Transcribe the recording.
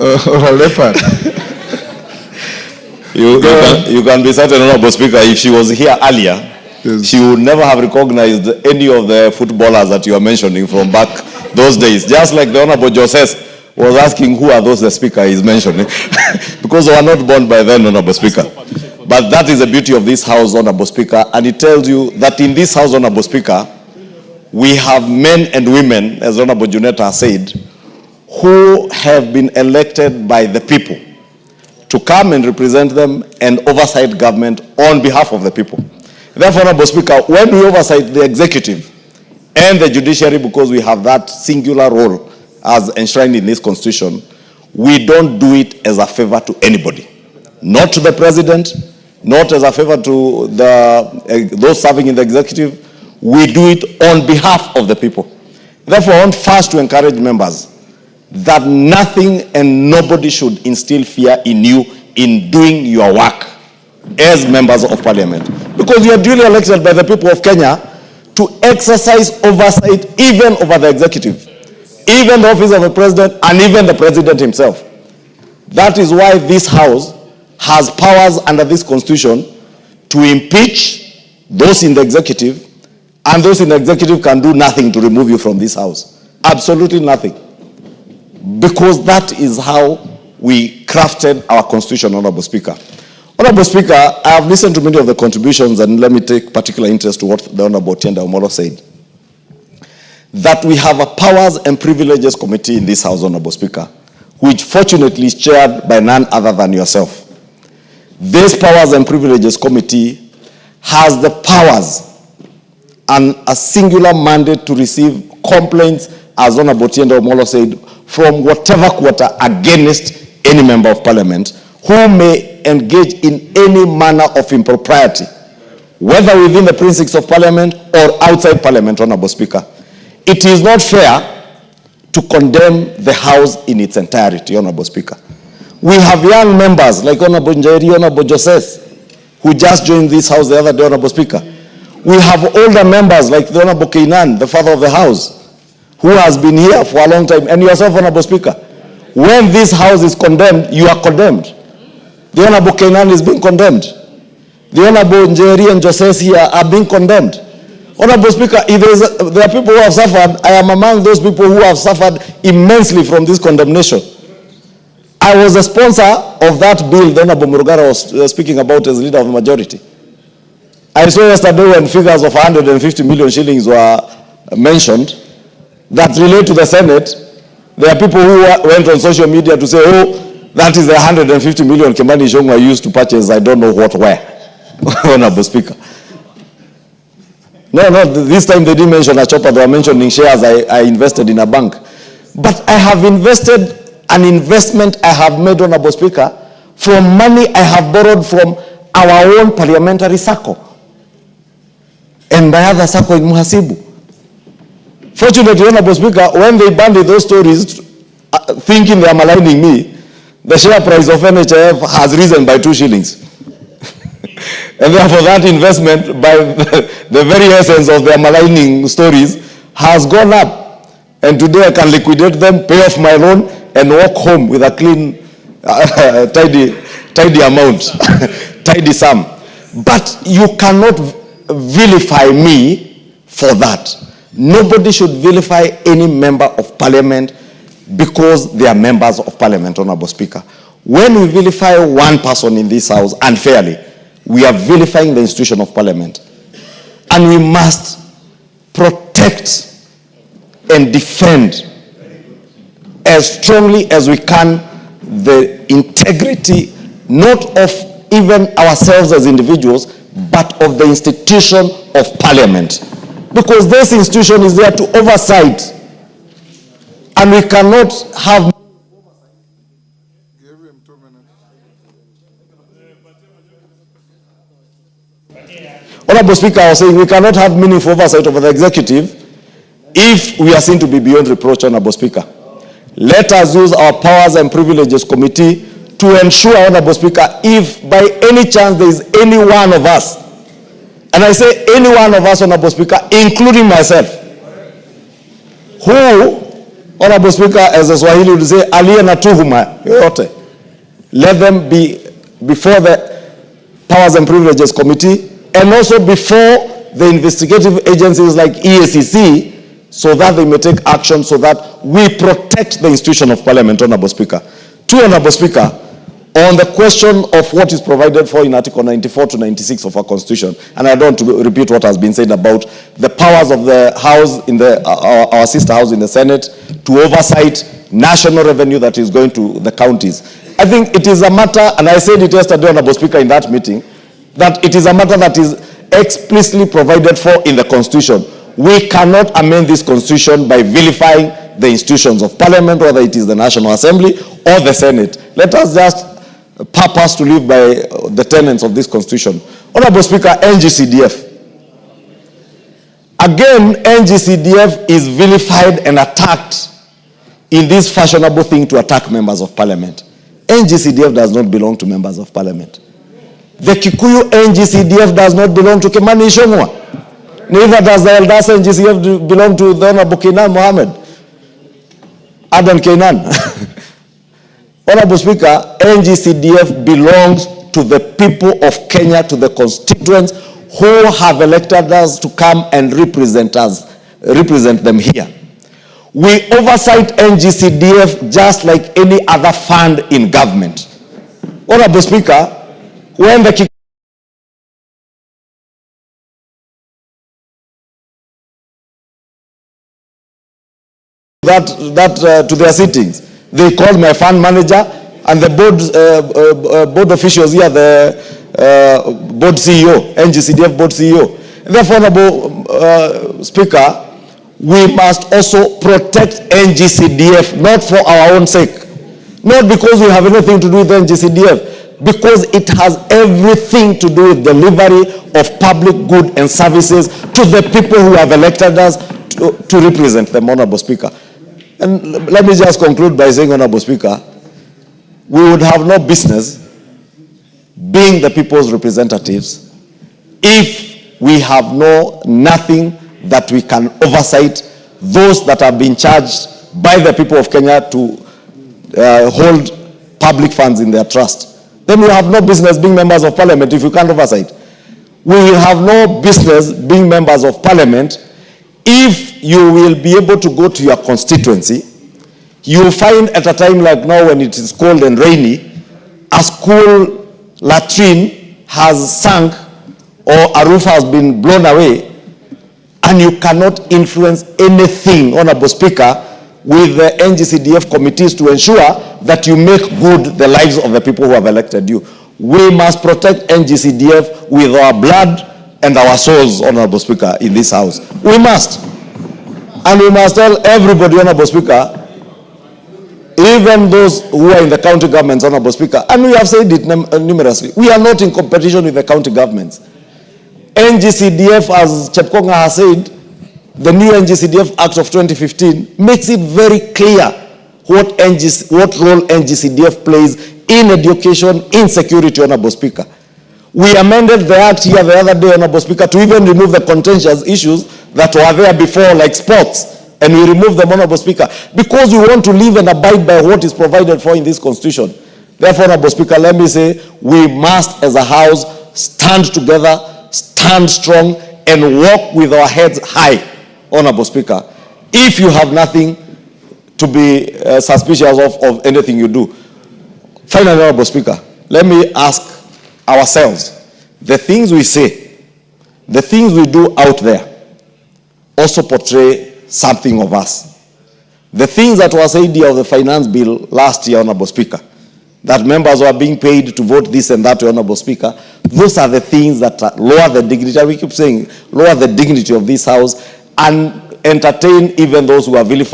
Or a leopard. You can be certain, Honorable Speaker, if she was here earlier, yes, she would never have recognized any of the footballers that you are mentioning from back those days. Just like the Honorable Joseph was asking who are those the Speaker is mentioning. Because they were not born by then, Honorable Speaker. But that is the beauty of this House, Honorable Speaker. And it tells you that in this House, Honorable Speaker, we have men and women, as Honorable Juneta said, who have been elected by the people to come and represent them and oversight government on behalf of the people. Therefore, Honorable Speaker, when we oversight the executive and the judiciary, because we have that singular role as enshrined in this constitution, we don't do it as a favor to anybody. Not to the president, not as a favor to those serving in the executive. We do it on behalf of the people. Therefore, I want first to encourage members that nothing and nobody should instill fear in you in doing your work as members of parliament. Because you are duly elected by the people of Kenya to exercise oversight even over the executive, even the office of the president, and even the president himself. That is why this House has powers under this constitution to impeach those in the executive, and those in the executive can do nothing to remove you from this House. Absolutely nothing. Because that is how we crafted our constitution, Honorable Speaker. Honorable Speaker, I have listened to many of the contributions, and let me take particular interest to what the Honorable Tienda Omolo said. That we have a Powers and Privileges Committee in this House, Honorable Speaker, which fortunately is chaired by none other than yourself. This Powers and Privileges Committee has the powers and a singular mandate to receive complaints, as Honorable Tienda Omolo said, from whatever quarter against any member of parliament who may engage in any manner of impropriety, whether within the precincts of parliament or outside parliament, Honorable Speaker. It is not fair to condemn the House in its entirety, Honorable Speaker. We have young members like Honorable Njeri, Honorable Joseph, who just joined this House the other day, Honorable Speaker. We have older members like the Honorable Kainan, the father of the House, who has been here for a long time, and yourself, Honorable Speaker. When this House is condemned, you are condemned. The Honorable Kainan is being condemned. The Honorable Njeri and Joseph here are being condemned. Honorable Speaker, if there are people who have suffered, I am among those people who have suffered immensely from this condemnation. I was a sponsor of that bill the Honorable Murugara was speaking about as leader of the majority. I saw yesterday when figures of 150 million shillings were mentioned that relate to the Senate. There are people who went on social media to say, oh, that is the 150 million Kimani Ichungwa used to purchase I don't know what where. Honorable Speaker. No, this time they didn't mention a chopper, they were mentioning shares I invested in a bank. But I have invested an investment I have made, Honorable Speaker, from money I have borrowed from our own parliamentary circle and my other circle in Muhasibu. Fortunately, Honorable Speaker, when they banded those stories, thinking they are maligning me, the share price of NHIF has risen by 2 shillings. And therefore that investment, by the very essence of their maligning stories, has gone up. And today I can liquidate them, pay off my loan, and walk home with a clean, tidy amount, tidy sum. But you cannot vilify me for that. Nobody should vilify any member of parliament because they are members of parliament, Honorable Speaker. When we vilify one person in this House unfairly, we are vilifying the institution of parliament. And we must protect and defend as strongly as we can the integrity, not of even ourselves as individuals, but of the institution of parliament. Because this institution is there to oversight. And we cannot have... Give him 2 minutes. Honorable Speaker, I was saying we cannot have meaningful oversight over the executive if we are seen to be beyond reproach, Honorable Speaker. Let us use our Powers and Privileges Committee to ensure, Honorable Speaker, if by any chance there is any one of us, and I say any one of us, Honorable Speaker, including myself, who Honorable Speaker, as a Swahili would say, aliye na tuhuma yoyote, let them be before the Powers and Privileges Committee and also before the investigative agencies like EACC, so that they may take action, so that we protect the institution of Parliament, Honorable Speaker. Two, Honorable Speaker, on the question of what is provided for in Article 94 to 96 of our Constitution, and I don't want to repeat what has been said about the powers of the House, in the our sister House in the Senate, to oversight national revenue that is going to the counties. I think it is a matter, and I said it yesterday, Honorable Speaker, in that meeting, that it is a matter that is explicitly provided for in the Constitution. We cannot amend this Constitution by vilifying the institutions of Parliament, whether it is the National Assembly or the Senate. Let us just purpose to live by the tenets of this Constitution. Honorable Speaker, NGCDF. Again, NGCDF is vilified and attacked in this fashionable thing to attack members of Parliament. NGCDF does not belong to members of Parliament. The Kikuyu NGCDF does not belong to Kimani Ichungwa. Neither does the Elders NGCDF belong to the Honorable Kainan Mohammed. Adam Kainan. Honorable Speaker, NGCDF belongs to the people of Kenya, to the constituents who have elected us to come and represent them here. We oversight NGCDF just like any other fund in government. Honorable Speaker, when the to their sittings, they called my fund manager and the board officials here, the board CEO, NGCDF board CEO. Therefore, Honorable Speaker, we must also protect NGCDF, not for our own sake, not because we have anything to do with NGCDF, because it has everything to do with delivery of public good and services to the people who have elected us to represent them, Honorable Speaker. And let me just conclude by saying, Honorable Speaker, we would have no business being the people's representatives if we have nothing that we can oversight those that have been charged by the people of Kenya to hold public funds in their trust. Then we have no business being members of Parliament if we can't oversight. We will have no business being members of Parliament if you will be able to go to your constituency. You will find at a time like now when it is cold and rainy, a school latrine has sunk or a roof has been blown away, and you cannot influence anything, Honorable Speaker, with the NGCDF committees to ensure that you make good the lives of the people who have elected you. We must protect NGCDF with our blood and our souls, Honorable Speaker, in this House. We must. And we must tell everybody, Honorable Speaker, even those who are in the county governments, Honorable Speaker, and we have said it numerously, we are not in competition with the county governments. NGCDF, as Chepkonga has said, the new NGCDF Act of 2015 makes it very clear what role NGCDF plays in education, in security, Honorable Speaker. We amended the Act here the other day, Honorable Speaker, to even remove the contentious issues that were there before, like sports, and we removed them, Honorable Speaker, because we want to live and abide by what is provided for in this Constitution. Therefore, Honorable Speaker, let me say, we must, as a House, stand together, stand strong, and walk with our heads high, Honorable Speaker. If you have nothing to be suspicious of anything you do. Finally, Honorable Speaker, let me ask ourselves, the things we say, the things we do out there also portray something of us. The things that were said here of the finance bill last year, Honorable Speaker, that members were being paid to vote this and that, Honorable Speaker, those are the things that lower the dignity, and we keep saying, lower the dignity of this House and entertain even those who are vilified.